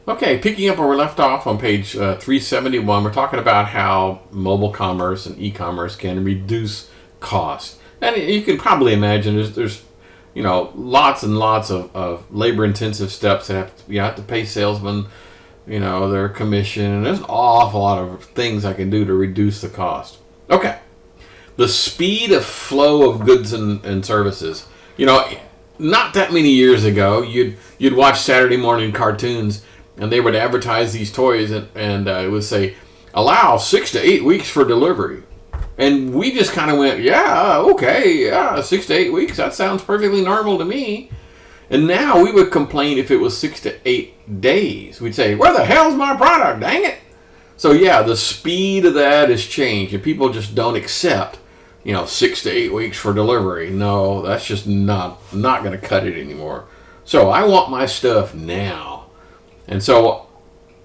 Okay, picking up where we left off on page 371, we're talking about how mobile commerce and e-commerce can reduce cost. And you can probably imagine there's lots and lots of labor-intensive steps that you have to pay salesmen, their commission. And there's an awful lot of things I can do to reduce the cost. Okay, the speed of flow of goods and services. Not that many years ago, you'd watch Saturday morning cartoons, and they would advertise these toys, and it would say, allow 6 to 8 weeks for delivery. And we just kind of went, yeah, okay, yeah, 6 to 8 weeks, that sounds perfectly normal to me. And now we would complain if it was 6 to 8 days. We'd say, where the hell's my product, dang it? So yeah, the speed of that has changed, and people just don't accept 6 to 8 weeks for delivery. No, that's just not going to cut it anymore. So I want my stuff now. And so,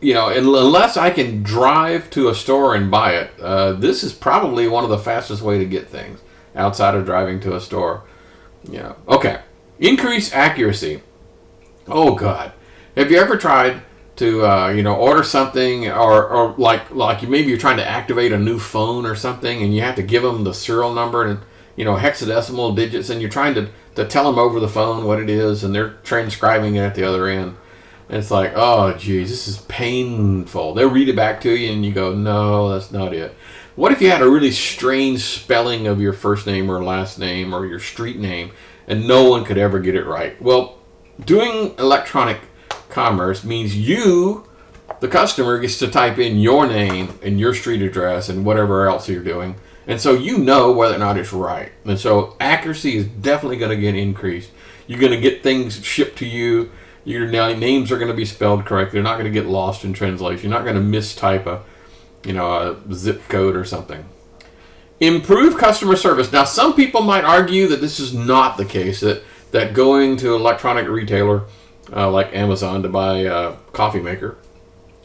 unless I can drive to a store and buy it, this is probably one of the fastest way to get things outside of driving to a store. Okay. Increase accuracy. Oh God. Have you ever tried to, order something or like maybe you're trying to activate a new phone or something, and you have to give them the serial number and, hexadecimal digits, and you're trying to tell them over the phone what it is, and they're transcribing it at the other end. And it's like, oh, geez, this is painful. They'll read it back to you, and you go, no, that's not it. What if you had a really strange spelling of your first name or last name or your street name, and no one could ever get it right? Well, doing electronic commerce means you, the customer, gets to type in your name and your street address and whatever else you're doing. And so you know whether or not it's right. And so accuracy is definitely going to get increased. You're going to get things shipped to you. Your names are going to be spelled correctly. They're not going to get lost in translation. You're not going to mistype a zip code or something. Improve customer service. Now, some people might argue that this is not the case, that going to an electronic retailer like Amazon to buy a coffee maker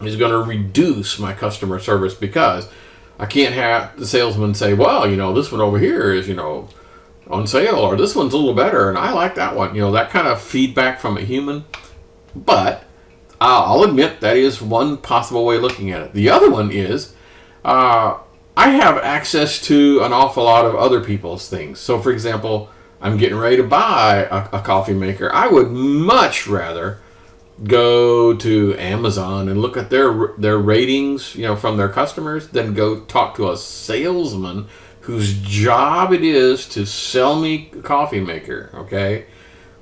is going to reduce my customer service, because I can't have the salesman say, well, this one over here is, on sale, or this one's a little better, and I like that one. That kind of feedback from a human. But I'll admit that is one possible way of looking at it. The other one is I have access to an awful lot of other people's things. So, for example, I'm getting ready to buy a coffee maker. I would much rather go to Amazon and look at their ratings, from their customers, than go talk to a salesman whose job it is to sell me a coffee maker, okay?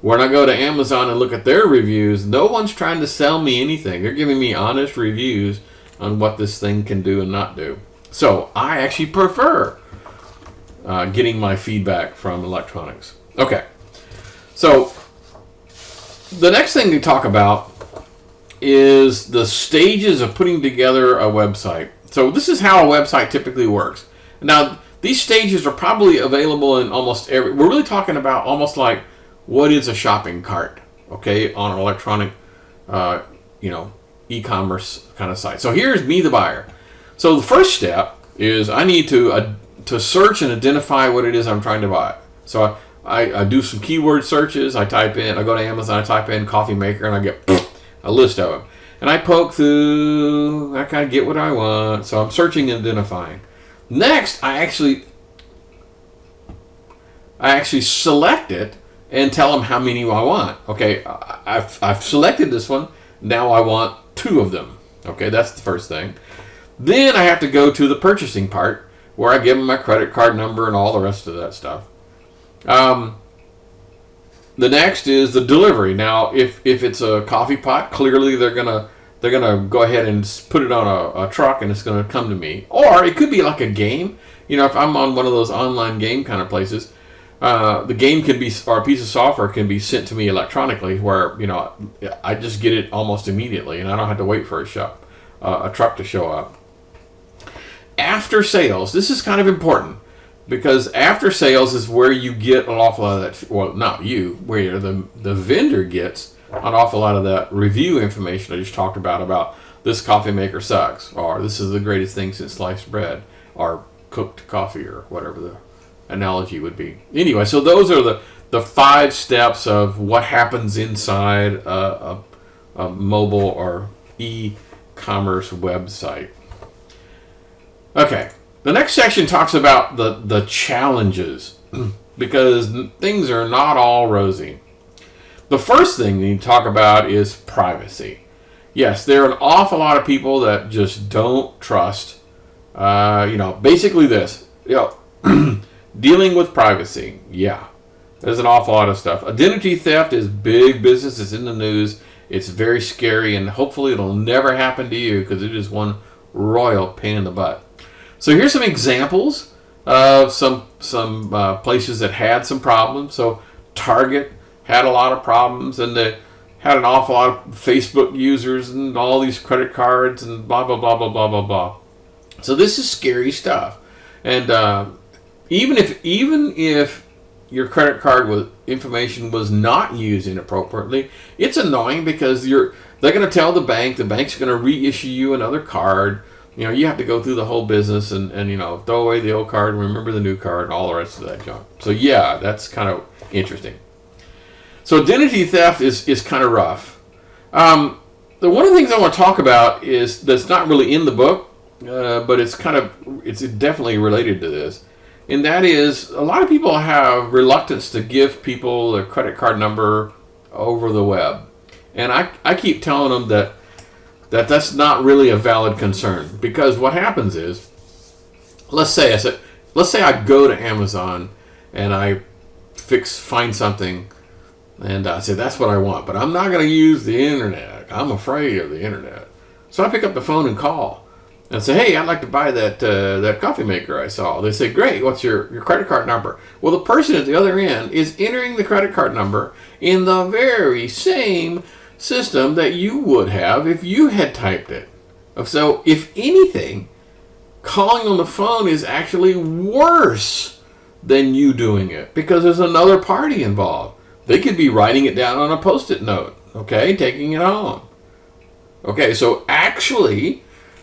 When I go to Amazon and look at their reviews, no one's trying to sell me anything. They're giving me honest reviews on what this thing can do and not do. So I actually prefer getting my feedback from electronics. Okay, so the next thing to talk about is the stages of putting together a website. So this is how a website typically works. Now, these stages are probably available in almost every... We're really talking about almost like what is a shopping cart, okay, on an electronic, e-commerce kind of site. So here's me, the buyer. So the first step is I need to search and identify what it is I'm trying to buy. So I do some keyword searches. I go to Amazon, I type in coffee maker, and I get a list of them. And I poke through, I kind of get what I want. So I'm searching and identifying. Next, I actually select it and tell them how many I want. Okay, I've selected this one. Now I want 2 of them. Okay, that's the first thing. Then I have to go to the purchasing part, where I give them my credit card number and all the rest of that stuff. The next is the delivery. Now, if it's a coffee pot, clearly they're gonna go ahead and put it on a truck, and it's gonna come to me. Or it could be like a game. If I'm on one of those online game kind of places, the game can be, or a piece of software can be sent to me electronically, where I just get it almost immediately, and I don't have to wait for a truck to show up. After sales, this is kind of important, because after sales is where you get an awful lot of that. Well, not you, where the vendor gets an awful lot of that review information I just talked about this coffee maker sucks, or this is the greatest thing since sliced bread, or cooked coffee, or whatever the analogy would be. Anyway, so those are the 5 steps of what happens inside a mobile or e-commerce website. Okay, the next section talks about the challenges because things are not all rosy. The first thing we need to talk about is privacy. Yes, there are an awful lot of people that just don't trust, basically this, dealing with privacy. Yeah, there's an awful lot of stuff. Identity theft is big business. It's in the news. It's very scary, and hopefully it'll never happen to you because it is one royal pain in the butt. So here's some examples of some places that had some problems. So Target had a lot of problems, and they had an awful lot of Facebook users and all these credit cards and blah, blah, blah, blah, blah, blah, blah. So this is scary stuff. And even if your credit card information was not used inappropriately, it's annoying because they're going to tell the bank's going to reissue you another card. You have to go through the whole business and throw away the old card, remember the new card, and all the rest of that junk. So yeah, that's kind of interesting. So identity theft is kind of rough. One of the things I want to talk about is that's not really in the book, but it's definitely related to this. And that is, a lot of people have reluctance to give people their credit card number over the web. And I keep telling them that's not really a valid concern, because what happens is, let's say I go to Amazon and I find something and I say that's what I want, but I'm not going to use the internet. I'm afraid of the internet. So I pick up the phone and call and say, hey, I'd like to buy that coffee maker I saw. They say, great, what's your credit card number? Well, the person at the other end is entering the credit card number in the very same system that you would have if you had typed it. So if anything, calling on the phone is actually worse than you doing it because there's another party involved. They could be writing it down on a Post-it note, okay, taking it home. Okay, so actually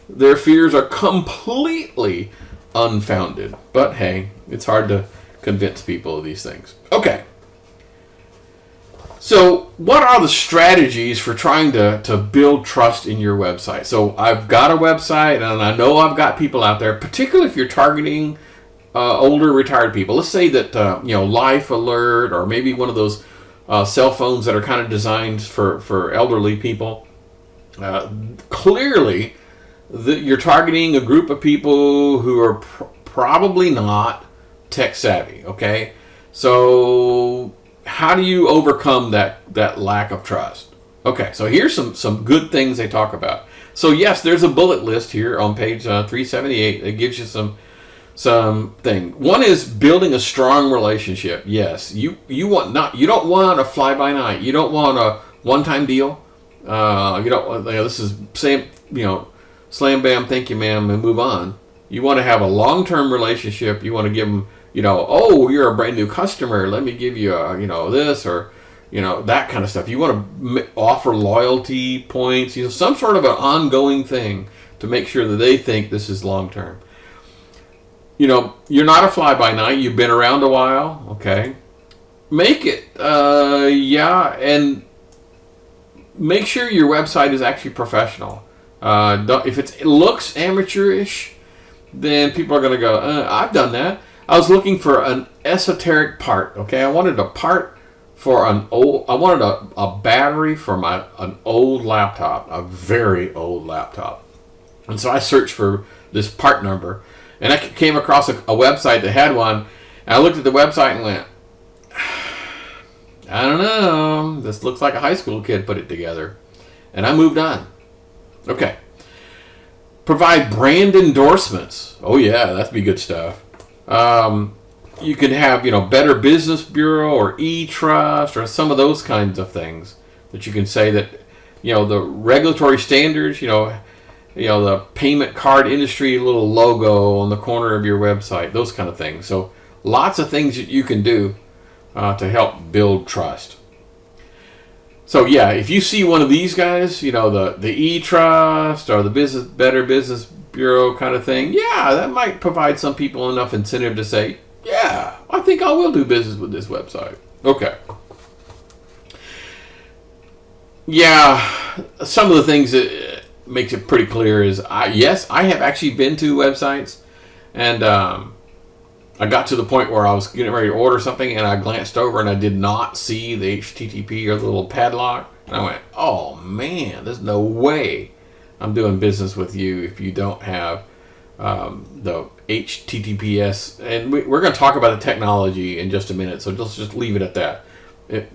their fears are completely unfounded. But hey, it's hard to convince people of these things. Okay. So what are the strategies for trying to build trust in your website? So I've got a website, and I know I've got people out there, particularly if you're targeting older retired people. Let's say that Life Alert, or maybe one of those cell phones that are kind of designed for elderly people. Clearly, you're targeting a group of people who are probably not tech savvy. Okay, so how do you overcome that lack of trust? Okay, so here's some good things they talk about. So yes, there's a bullet list here on page 378 that gives you some thing. One is building a strong relationship. Yes, you don't want a fly by night. You don't want a one-time deal. This is slam bam, thank you ma'am, and move on. You want to have a long-term relationship. You want to give them, oh, you're a brand new customer, let me give you this, or that kind of stuff. You want to offer loyalty points, some sort of an ongoing thing to make sure that they think this is long-term. You're not a fly-by-night. You've been around a while, okay? Make it, and make sure your website is actually professional. If it looks amateurish, then people are going to go, I've done that. I was looking for an esoteric part, okay? I wanted a part for I wanted a battery for an old laptop, a very old laptop. And so I searched for this part number, and I came across a website that had one, and I looked at the website and went, I don't know, this looks like a high school kid put it together. And I moved on. Okay. Provide brand endorsements. Oh yeah, that'd be good stuff. You can have, Better Business Bureau or eTrust or some of those kinds of things that you can say that, the regulatory standards, the payment card industry little logo on the corner of your website, those kind of things. So lots of things that you can do to help build trust. So yeah, if you see one of these guys, the eTrust or the Better Business Bureau kind of thing, yeah, that might provide some people enough incentive to say, yeah, I think I will do business with this website. Okay. Yeah, some of the things that makes it pretty clear is, yes, I have actually been to websites, and I got to the point where I was getting ready to order something, and I glanced over and I did not see the HTTP or the little padlock, and I went, oh man, there's no way I'm doing business with you if you don't have the HTTPS. And we're going to talk about the technology in just a minute, so let's just leave it at that.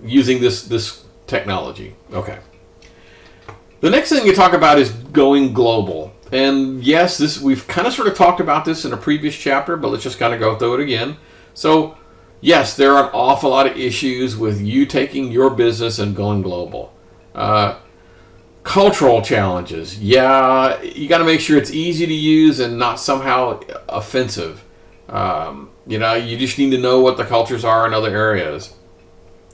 Using this technology. Okay. The next thing you talk about is going global. And yes, we've kind of sort of talked about this in a previous chapter, but let's just kind of go through it again. So, yes, there are an awful lot of issues with you taking your business and going global. Cultural challenges. Yeah, you got to make sure it's easy to use and not somehow offensive. You just need to know what the cultures are in other areas.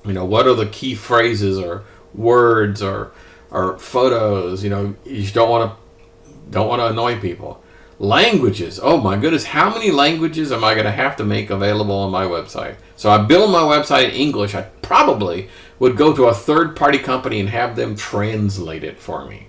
What are the key phrases or words or photos? You just don't want to annoy people. Languages. Oh my goodness, how many languages am I going to have to make available on my website? So I build my website in English. I probably would go to a third-party company and have them translate it for me.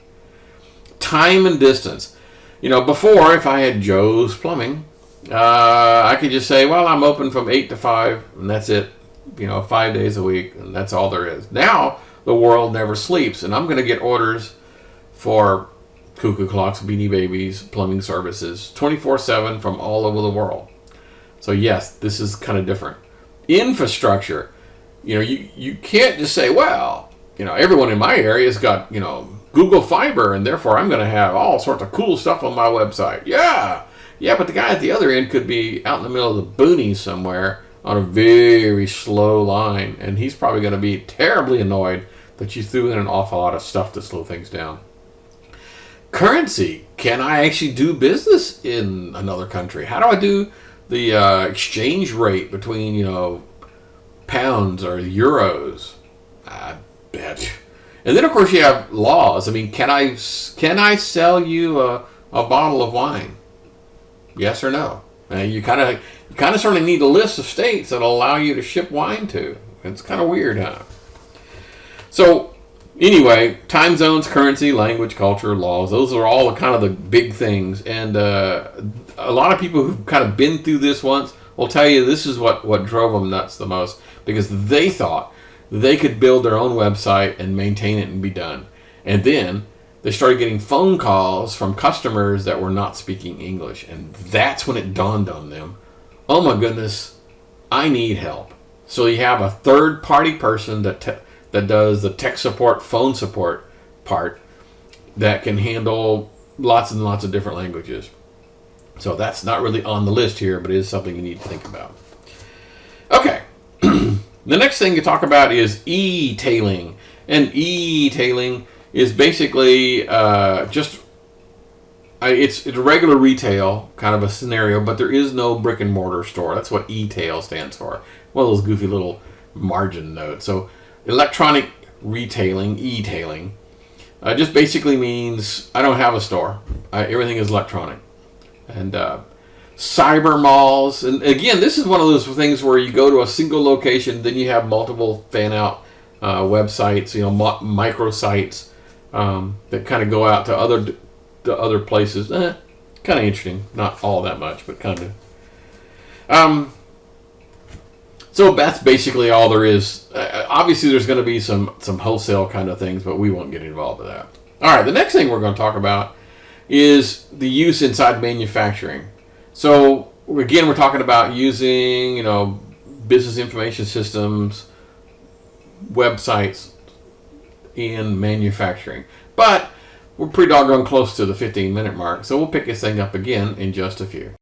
Time and distance. Before, if I had Joe's Plumbing, I could just say, well, I'm open from 8 to 5, and that's it. 5 days a week, and that's all there is. Now, the world never sleeps, and I'm going to get orders for cuckoo clocks, Beanie Babies, plumbing services, 24/7 from all over the world. So yes, this is kind of different. Infrastructure. You can't just say, well, everyone in my area has got, Google Fiber, and therefore I'm going to have all sorts of cool stuff on my website. Yeah, but the guy at the other end could be out in the middle of the boonies somewhere on a very slow line, and he's probably going to be terribly annoyed that you threw in an awful lot of stuff to slow things down. Currency. Can I actually do business in another country? How do I do the exchange rate between, pounds or euros? I bet. And then, of course, you have laws. I mean, can I sell you a bottle of wine? Yes or no? You kind of sort of need a list of states that allow you to ship wine to. It's kind of weird, huh? So, anyway, time zones, currency, language, culture, laws, those are all kind of the big things. And a lot of people who've kind of been through this once will tell you this is what drove them nuts the most, because they thought they could build their own website and maintain it and be done. And then they started getting phone calls from customers that were not speaking English. And that's when it dawned on them, oh my goodness, I need help. So you have a third-party person that does the tech support, phone support part that can handle lots and lots of different languages. So that's not really on the list here, but it is something you need to think about. Okay. The next thing to talk about is e-tailing. And e-tailing is basically it's a regular retail kind of a scenario, but there is no brick and mortar store. That's what e-tail stands for. One of those goofy little margin notes. So electronic retailing, e-tailing, just basically means I don't have a store. Everything is electronic. And cyber malls, and again, this is one of those things where you go to a single location, then you have multiple fan-out websites, microsites that kind of go out to other places. Kind of interesting. Not all that much, but kind of. So that's basically all there is. Obviously, there's going to be some wholesale kind of things, but we won't get involved with that. All right, the next thing we're going to talk about is the use inside manufacturing. So again, we're talking about using, business information systems, websites in manufacturing. But we're pretty doggone close to the 15-minute mark, so we'll pick this thing up again in just a few.